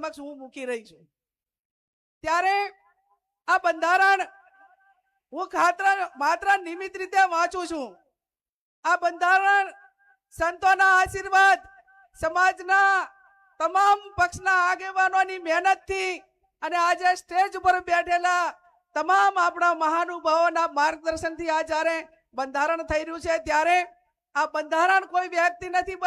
સમક્ષ હું મૂકી રહી છું। ત્યારે આ બંધારણ હું માત્ર નિયમિત રીતે વાંચું છું। આ બંધારણ સંતોના આશીર્વાદ, સમાજના તમામ પક્ષના આગેવાનોની મહેનતથી અને આજે સ્ટેજ ઉપર બેઠેલા તમામ આપણા મહાનુભાવોના માર્ગદર્શનથી આ જ્યારે બંધારણ થઈ રહ્યું છે, ત્યારે આ બંધારણ કોઈ વ્યક્તિ નથી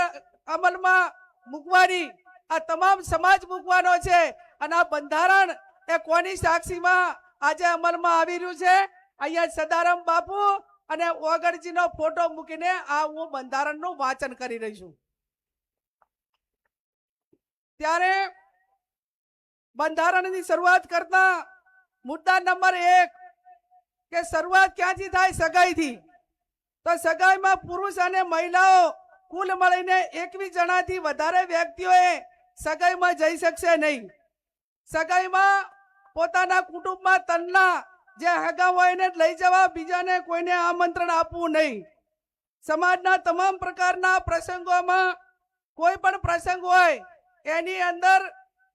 અમલમાં મૂકવાની, આ તમામ સમાજ મૂકવાનો છે। અને આ બંધારણ એ કોની સાક્ષીમાં આજે અમલમાં આવી રહ્યું છે? અહીંયા સદારામ બાપુ અને ઓગણજીનો ફોટો મૂકીને આ હું બંધારણનું વાંચન કરી રહી છું। ત્યારે બંધારણની શરૂઆત કરતા મુદ્દા નંબર 1 કે શરૂઆત ક્યાંથી થાય? સગાઈથી। તો સગાઈમાં પુરુષ અને મહિલાઓ કુલ મળીને 21 જણાથી વધારે વ્યક્તિઓએ સગાઈમાં જઈ શકશે નહીં। સગાઈમાં પોતાના કુટુંબમાં તનના જે હગા હોય એને લઈ જવા, બીજાને કોઈને આમંત્રણ આપવું નહીં। સમાજના તમામ પ્રકારના પ્રસંગોમાં કોઈ પણ પ્રસંગ હોય એની અંદર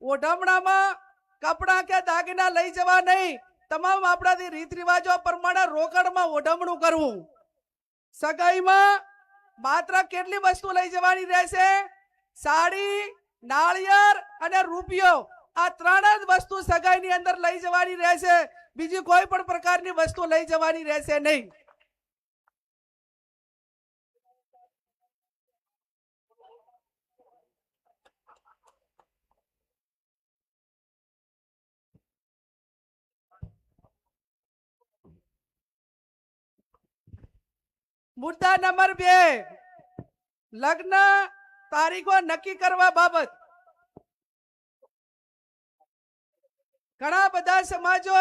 ઓઢમણામાં કપડાં કે દાગીના લઈ જવા નહીં। તમામ આપણાથી રીત રિવાજો પ્રમાણે રોકડમાં ઓઢમણું કરવું। સગાઈમાં માત્ર કેટલી વસ્તુ લઈ જવાની રહેશે? સાડી, નાળિયેર અને રૂપિયો, આ 3 જ વસ્તુ સગાઈની અંદર લઈ જવાની રહેશે। બીજી કોઈ પણ પ્રકારની વસ્તુ લઈ જવાની રહેશે નહીં। મુદ્દા નંબર 2, લગ્ન તારીખો નક્કી કરવા બાબત। ઘણા બધા સમાજો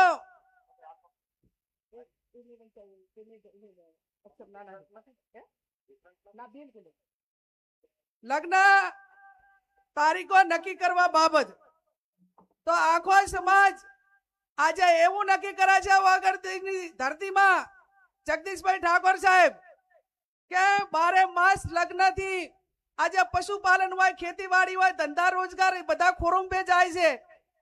લગ્ન તારીખો નક્કી કરવા બાબત તો આખો સમાજ આજે એવું નક્કી કરે છે વગરની ધરતીમાં જગદીશભાઈ ઠાકોર સાહેબ કે 12 માસ લગ્નથી આજે પશુપાલન હોય, ખેતીવાડી હોય, ધંધા રોજગાર બધા ખોરંભે જાય છે।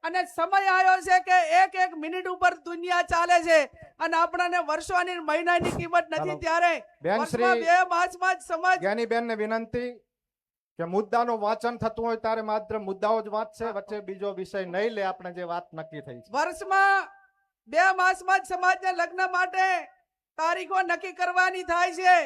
અને સમય આવ્યો છે કે એક મિનિટ ઉપર દુનિયા ચાલે છે અને આપણને વર્ષોની મહિનાની કિંમત નથી। ત્યારે વર્ષમાં 2 માસમાં જ સમાજ જ્ઞાનીબેન ને વિનંતી કે મુદ્દાનું વાંચન થતું હોય ત્યારે માત્ર મુદ્દાઓ જ વાંચશે, વચ્ચે બીજો વિષય નહીં લે। આપણે જે વાત નક્કી થઈ છે, વર્ષમાં 2 માસમાં જ સમાજને લગ્ન માટે તારીખો નક્કી કરવાની થાય છે।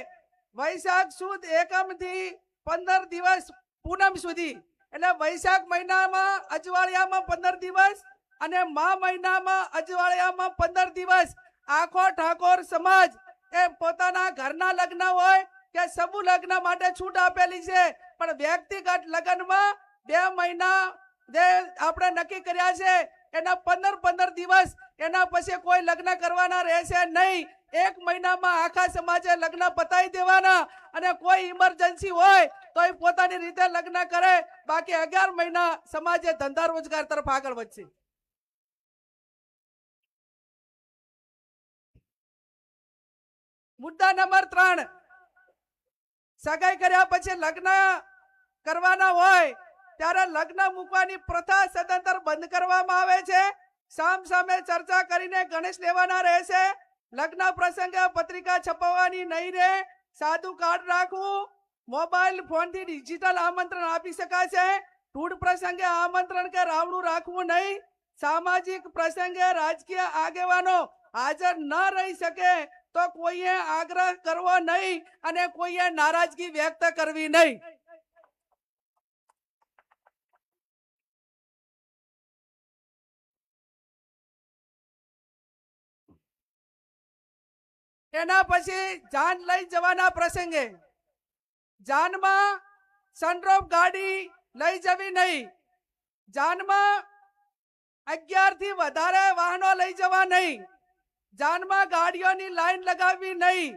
વૈશાખ સુદ એકમ થી 15 દિવસ પૂનમ સુધી, એટલે વૈશાખ મહિનામાં અજવાળિયામાં 15 દિવસ અને મા મહિનામાં અજવાળિયામાં 15 દિવસ આખો ઠાકોર સમાજ એ પોતાના ઘરના લગ્ન હોય કે સમૂહ લગ્ન માટે છૂટ આપેલી છે। પણ વ્યક્તિગત લગ્નમાં 2 મહિના જે આપણે નક્કી કર્યા છે એના 15 દિવસ, એના પછી કોઈ લગ્ન કરવાના રહેશે નહીં। 1 મહિનામાં આખા સમાજે લગ્ન પતાવી દેવાના અને કોઈ ઇમરજન્સી હોય તો એ પોતાની રીતે લગ્ન કરે, બાકી 11 મહિના સમાજે ધંધા રોજગાર તરફ આગળ વધશે। મુદ્દા નંબર 3, સગાઈ કર્યા પછી લગ્ન કરવાના હોય ત્યારે લગ્ન મૂકવાની પ્રથા સદંતર બંધ કરવામાં આવે છે। સામ સામે ચર્ચા કરીને ગણેશ લેવાના રહેશે। લગ્ન પ્રસંગે પત્રિકા છપાવવાની નહીં રહે। સાદું કાર્ડ રાખવું। મોબાઈલ ફોનથી ડિજિટલ આમંત્રણ આપી શકાશે। ટૂડ પ્રસંગે આમંત્રણ કે રાવણું રાખવું નહીં। સામાજિક પ્રસંગે રાજકીય આગેવાનો હાજર ન રહી શકે તો કોઈએ આગ્રહ કરવો નહીં અને કોઈએ નારાજગી વ્યક્ત કરવી નહીં। એના પછી જાન લઈ જવાના પ્રસંગે જાનમાં સનરૂફ ગાડી લઈ જવી નહીં। જાનમાં 11 થી વધારે વાહનો લઈ જવા નહીં। જાનમાં ગાડીઓની લાઈન લગાવવી નહીં।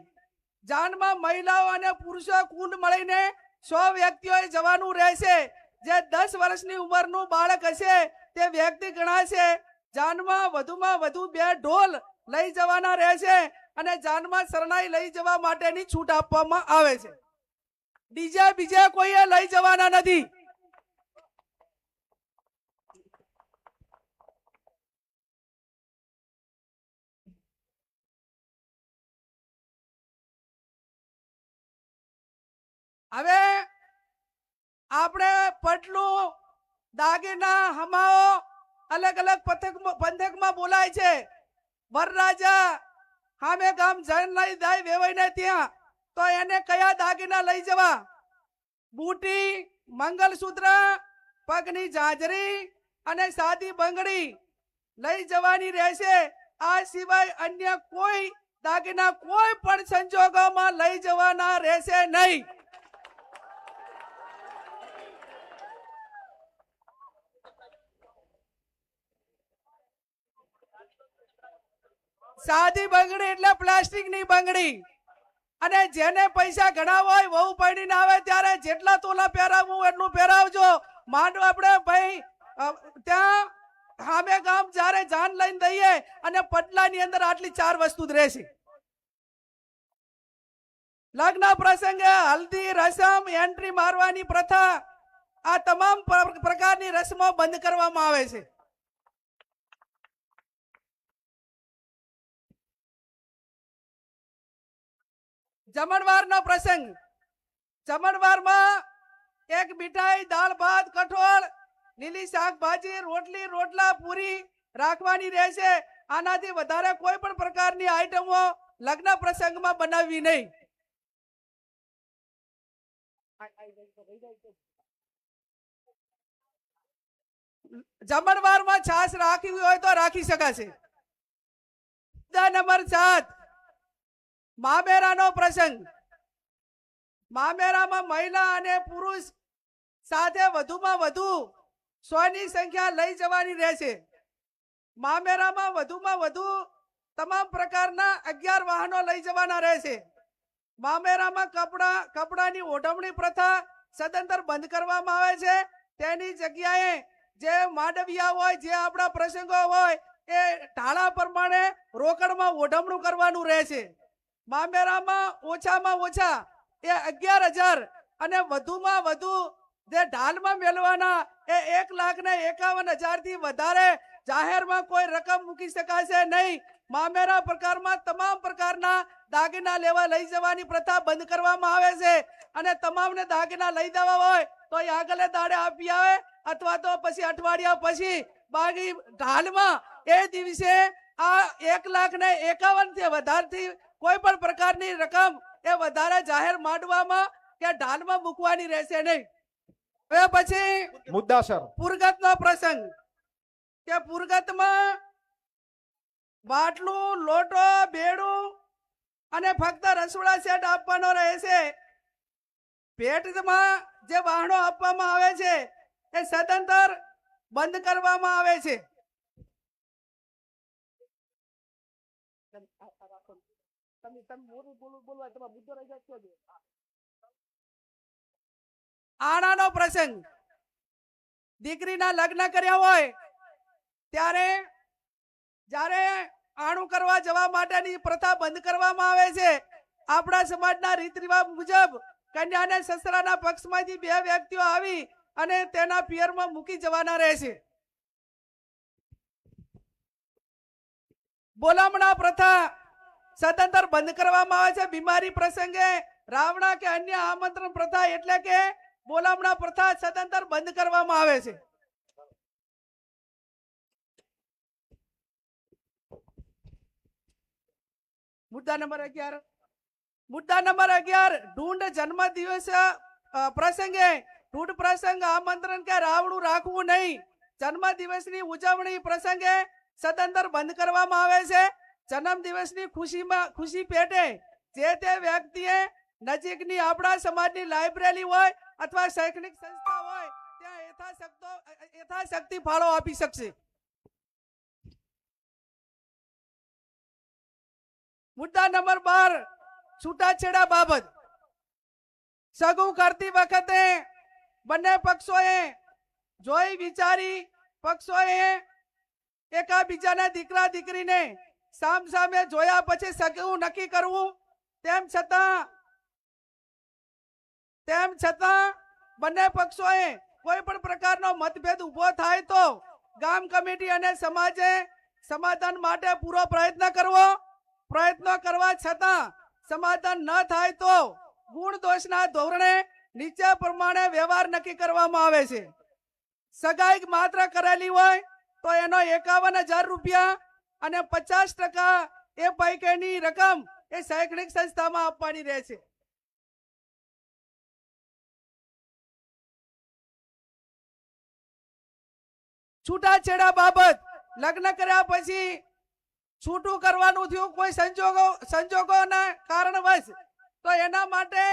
જાનમાં મહિલાઓ અને પુરુષો કુલ મળીને 100 વ્યક્તિઓએ જવાનું રહેશે। જે 10 વર્ષની ઉંમરનું બાળક હશે તે વ્યક્તિ ગણાશે। જાનમાં વધુમાં વધુ 2 ઢોલ લઈ જવાના રહેશે અને જાનમાં શરણાઈ લઈ જવા માટેની છૂટ આપવામાં આવે છે। ડીજે બીજે કોઈએ લઈ જવાના નથી। હવે આપણે પટલું દાગીના હમાઓ અલગ અલગ પંથકમાં બોલાય છે. વરરાજા હામે ગામ જન લઈ જાય વેવાઈને ત્યાં તો એને કયા દાગીના લઈ જવા? બુટી, મંગલસૂત્ર, પગની જાજરી અને સાદી બંગડી લઈ જવાની રહેશે. આ સિવાય અન્ય કોઈ દાગીના કોઈ પણ સંજોગોમાં લઈ જવાના રહેશે નહીં. સાદી બંગડી એટલે પ્લાસ્ટિકની બંગડી. અને જેને પૈસા ઘણા હોય વહુ પડીને આવે ત્યારે જેટલા તોલા પહેરાવવું એટલું પહેરાવજો. માંડો આપણે ભાઈ ત્યાં હામે ગામ જ્યારે જાન લઈને દઈએ અને પટલાની અંદર આટલી 4 વસ્તુ જ રહેશે. લગ્ન પ્રસંગે હલ્દી રસમ, એન્ટ્રી મારવાની પ્રથા, આ તમામ પ્રકારની રસમો બંધ કરવામાં આવે છે. જમણવારનો પ્રસંગ. જમણવારમાં એક મીઠાઈ, દાળ ભાત, કઠોળ, લીલી શાકભાજી, રોટલી, રોટલા, પૂરી રાખવાની રહેશે. આનાથી વધારે કોઈ પણ પ્રકારની આઈટમો લગ્ન પ્રસંગમાં બનાવવી નહીં. જમણવારમાં છાશ રાખવી હોય તો રાખી શકાશે. નંબર 7, મામેરાનો પ્રસંગ. મામેરામાં મહિલા અને પુરુષ સાથે વધુમાં વધુ 100 ની સંખ્યા લઈ જવાની રહેશે. મામેરામાં વધુમાં વધુ તમામ પ્રકારના 11 વાહનો લઈ જવાના રહેશે. મામેરામાં કપડાની ઓઢવણી પ્રથા સદંતર બંધ કરવામાં આવે છે. તેની જગ્યાએ જે માંડવિયા હોય, જે આપણા પ્રસંગો હોય એ ઢાળા પ્રમાણે રોકડમાં ઓઢવણું કરવાનું રહેશે. મામેરામાં ઓછામાં ઓછા એ 11,000 અને વધુમાં વધુ જે ઢાલમાં મેળવાના એ 1,51,000 થી વધારે જાહેરમાં કોઈ રકમ મૂકી શકાશે નહીં. મામેરા પ્રકારમાં તમામ પ્રકારના દાગીના લેવા લઈ જવાની પ્રથા બંધ કરવામાં આવે છે. અને તમામને દાગીના લઈ દેવા હોય તો એ આગલે દાડે આપી આવે અથવા તો પછી અઠવાડિયા પછી બાકી ઢાલમાં એ દિવસે આ 1,51,000 થી વધારથી કોઈ પણ પ્રકારની રકમ એ વધારે જાહેર માંડવામાં કે ઢાલમાં મૂકવાની રહેશે નહીં. હવે પછી મુદ્દાસર પુરગતનો પ્રસંગ કે પુરગતમાં બાટલું, લોટો, બેડું અને ફક્ત રસોડા સેટ આપવાનો રહેશે. ભેટમાં જે વાહનો આપવામાં આવે છે એ સદંતર બંધ કરવામાં આવે છે. આણાનો પ્રસંગ. દીકરીના લગ્ન કર્યા હોય ત્યારે જ્યારે આણું કરવા જવા માટેની પ્રથા બંધ કરવામાં આવે છે. આપણા સમાજના રીત રિવાજ મુજબ કન્યાને સસરાના પક્ષમાંથી 2 વ્યક્તિઓ આવી અને તેના પિયરમાં મૂકી જવાના રહેશે. બોલામણા પ્રથા સદંતર બંધ કરવામાં આવે છે. બીમારી પ્રસંગે રાવણા કે અન્ય આમંત્રણ પ્રથા એટલે કે બોલામણા પ્રથા સદંતર બંધ કરવામાં આવે છે. મુદ્દા નંબર 11. મુદ્દા નંબર 11, ઢૂંઢ જન્મ દિવસ પ્રસંગે ઢૂંઢ પ્રસંગ આમંત્રણ કે રાવણું રાખવું નહીં. જન્મ દિવસની ઉજવણી પ્રસંગે સદંતર બંધ કરવામાં આવે છે. જન્મ દિવસની ખુશી પેટે જે તે વ્યક્તિએ નજીકની આપણા સમાજની લાઇબ્રેરી હોય અથવા શૈક્ષણિક સંસ્થા હોય ત્યાં યથાશક્તિ ફાળો આપી શકશે. મુદ્દા નંબર 12, છૂટાછેડા બાબત. સગું કરતી વખતે બંને પક્ષોએ જોઈ વિચારી એકાબીજાના દીકરા દીકરીને સામસામે જોયા પછી સગું નક્કી કરવું. તેમ છતાં બંને પક્ષોએ કોઈ પણ પ્રકારનો મતભેદ ઉભો થાય તો ગામ કમિટી અને સમાજે સમાધાન માટે પૂરો પ્રયત્ન કરવો. પ્રયત્નો કરવા છતાં સમાધાન ન થાય તો ગુણ દોષના ધોરણે નીચે પ્રમાણે વ્યવહાર નક્કી કરવામાં આવે છે. સગાઈ માત્ર કરેલી હોય તો એનો 51,000 રૂપિયા અને 50% એ પૈકીની રકમ એ શૈક્ષણિક સંસ્થામાં આપવાની રહેશે. છૂટાછેડા બાબત લગ્ન કર્યા પછી છૂટું કરવાનું થયું કોઈ સંજોગોના કારણવશ તો એના માટે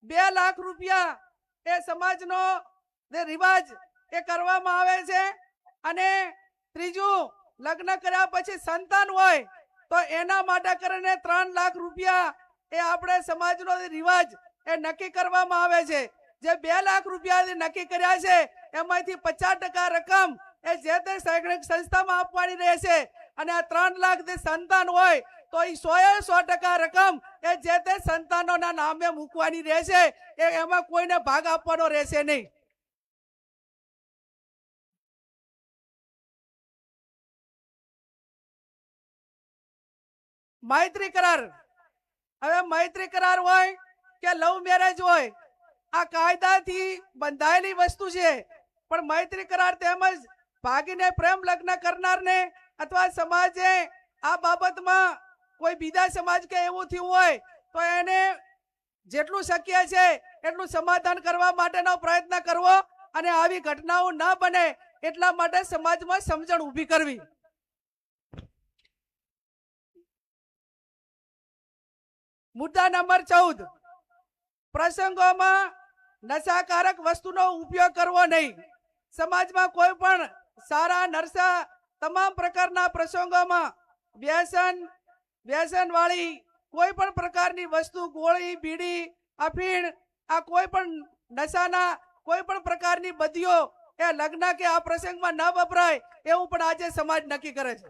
2 લાખ રૂપિયા એ સમાજનો જે રિવાજ એ કરવામાં આવે છે. અને ત્રીજું, લગ્ન કર્યા પછી સંતાન હોય તો એના માટે કરીને 3 લાખ રૂપિયા એ આપણે સમાજનો રિવાજ એ નક્કી કરવામાં આવે છે. જે 2 લાખ રૂપિયા નક્કી કર્યા છે એમાંથી 50% રકમ એ જે તે શૈક્ષણિક સંસ્થામાં આપવાની રહેશે. અને આ 3 લાખ જે સંતાન હોય તો એ 100% રકમ એ જે તે સંતાનોના નામે મૂકવાની રહેશે. એમાં કોઈને ભાગ આપવાનો રહેશે નહીં. મૈત્રી કરાર. હવે મૈત્રી કરાર હોય કે લવ મેરેજ હોય, આ કાયદાથી બંધાયેલી વસ્તુ છે. પણ મૈત્રી કરાર તેમજ ભાગીને પ્રેમ લગ્ન કરનારને અથવા સમાજે આ બાબતમાં કોઈ બીજા સમાજ કે એવું થયું હોય તો એને જેટલું શક્ય છે એટલું સમાધાન કરવા માટેનો પ્રયત્ન કરવો અને આવી ઘટનાઓ ન બને એટલા માટે સમાજમાં સમજણ ઊભી કરવી. મુદ્દા નંબર 14, પ્રસંગોમાં નશાકારક વસ્તુનો ઉપયોગ કરવો નહીં. સમાજમાં કોઈ પણ સારા નરસા તમામ પ્રકારના પ્રસંગોમાં વ્યસન વાળી કોઈ પણ પ્રકારની વસ્તુ, ગોળી, બીડી, અફીણ, આ કોઈ પણ નશાના કોઈ પણ પ્રકારની બદીઓ એ લગ્ન કે આ પ્રસંગમાં ન વપરાય એવું પણ આજે સમાજ નક્કી કરે છે.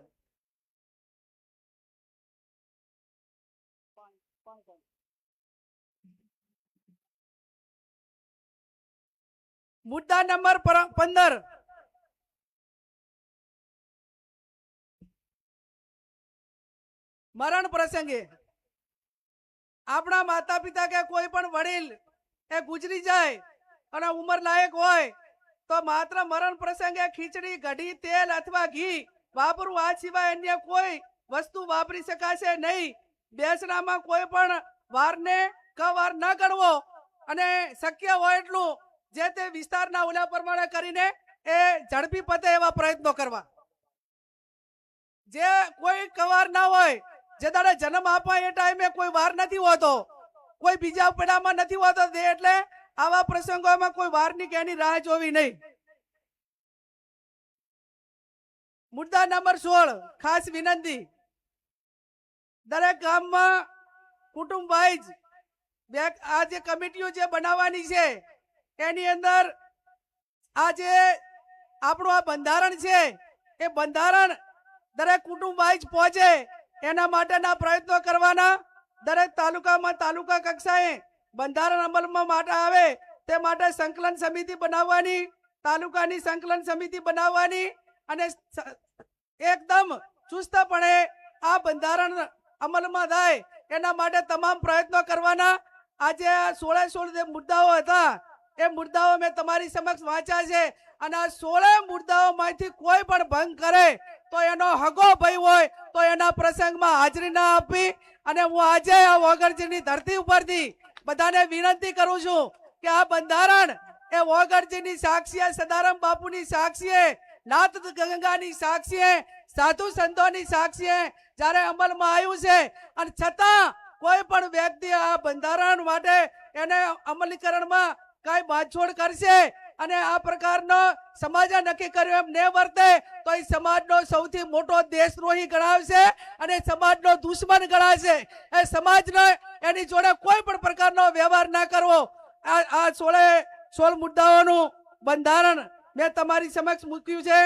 મુદ્દા નંબર 15, મરણ પ્રસંગે આપણા માતા પિતા કે કોઈ પણ વડીલ એ ગુજરી જાય અને ઉંમર લાયક હોય તો માત્ર મરણ પ્રસંગે ખીચડી, કઢી, તેલ અથવા ઘી વાપરવું. આ સિવાય અન્ય કોઈ વસ્તુ વાપરી શકાશે નહીં. બેસણામાં કોઈ પણ વારને કવાર ન ગણવો અને શક્ય હોય એટલું જે તે વિસ્તારના ઓલા પ્રમાણે કરીને એ ઝડપી પતે એવા પ્રયત્નો કરવા. જે કોઈ કવાર ના હોય, જે દાડે જન્મ આપવા એ ટાઈમે કોઈ વાર નથી હોતો, કોઈ બીજા પેડામાં નથી હોતો, એટલે આવા પ્રસંગોમાં કોઈ વારની કે એની રાહ જોવી નહીં. મુદ્દા નંબર 16, ખાસ વિનંતી, દરેક ગામમાં કુટુંબ વાઇઝ આ જે કમિટીઓ જે બનાવવાની છે એની અંદર આ જે આપણું આ બંધારણ છે એ બંધારણ દરેક કુટુંબ વાઇઝ પહોંચે એના માટેના પ્રયત્નો કરવાના. દરેક તાલુકામાં તાલુકા કક્ષાએ બંધારણ અમલમાં માટે આવે તે માટે સંકલન સમિતિ બનાવવાની, તાલુકાની સંકલન સમિતિ બનાવવાની અને એકદમ ચુસ્તપણે આ બંધારણ અમલમાં થાય એના માટે તમામ પ્રયત્નો કરવાના. આજે આ 16 જે મુદ્દાઓ હતા એ મુદ્દાઓ મેં તમારી સમક્ષ વાંચ્યા છે અને આ 16 મુદ્દાઓમાંથી કોઈ પણ ભંગ કરે તો એનો હગો ભય હોય તો એના પ્રસંગમાં હાજરી ના આપવી. અને હું આજે આ વોગરજીની ધરતી ઉપરથી બધાને વિનંતી કરું છું કે આ બંધારણ એ વોગરજીની સાક્ષીએ, સદારામ બાપુની સાક્ષીએ, નાથ ગંગાની સાક્ષીએ, સાધુ સંતોની સાક્ષીએ જ્યારે અમલમાં આવ્યું છે અને છતાં કોઈ પણ વ્યક્તિ આ બંધારણ માટે એને અમલીકરણમાં કઈ બાંધછોડ કરશે અને આ પ્રકારનો સમાજે નક્કી કર્યું એમ ન વર્તે તો એ સમાજનો સૌથી મોટો દેશદ્રોહી ગણાવશે અને સમાજનો દુશ્મન ગણાશે. એ સમાજને એની જોડે કોઈ પણ પ્રકારનો વ્યવહાર ના કરવો. આ 16 મુદ્દાઓનું બંધારણ મેં તમારી સમક્ષ મૂક્યું છે.